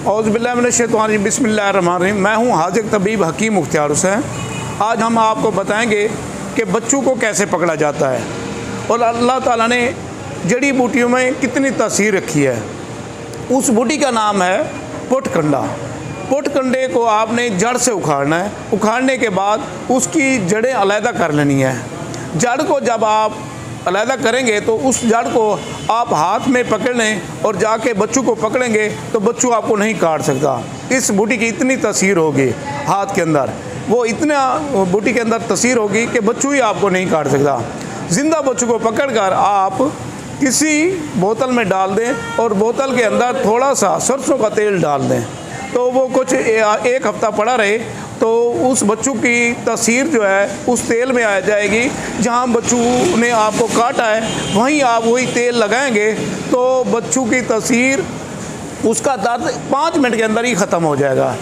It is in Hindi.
औज़ुबिल्लाहि बिस्मिल्लाहिर्रहमानिर्रहीम। मैं हूँ हाज़िक तबीब हकीम मुख्तियार हुसैन। आज हम आपको बताएंगे कि बच्चों को कैसे पकड़ा जाता है और अल्लाह ताला ने जड़ी बूटियों में कितनी तासीर रखी है। उस बूटी का नाम है पुटकंडा। पुटकंडे को आपने जड़ से उखाड़ना है। उखाड़ने के बाद उसकी जड़ें अलहदा कर लेनी है। जड़ को जब आप अलहदा करेंगे तो उस जड़ को आप हाथ में पकड़ लें और जाके बच्चों को पकड़ेंगे तो बच्चों आपको नहीं काट सकता। इस बूटी की इतनी तासीर होगी हाथ के अंदर, वो इतना बूटी के अंदर तासीर होगी कि बच्चों ही आपको नहीं काट सकता। ज़िंदा बच्चों को पकड़कर आप किसी बोतल में डाल दें और बोतल के अंदर थोड़ा सा सरसों का तेल डाल दें तो वो कुछ एक हफ़्ता पड़ा रहे तो उस बच्चों की तासीर जो है उस तेल में आ जाएगी। जहाँ बच्चों ने आपको काटा है वहीं आप वही तेल लगाएंगे तो बच्चों की तासीर, उसका दर्द 5 मिनट के अंदर ही ख़त्म हो जाएगा।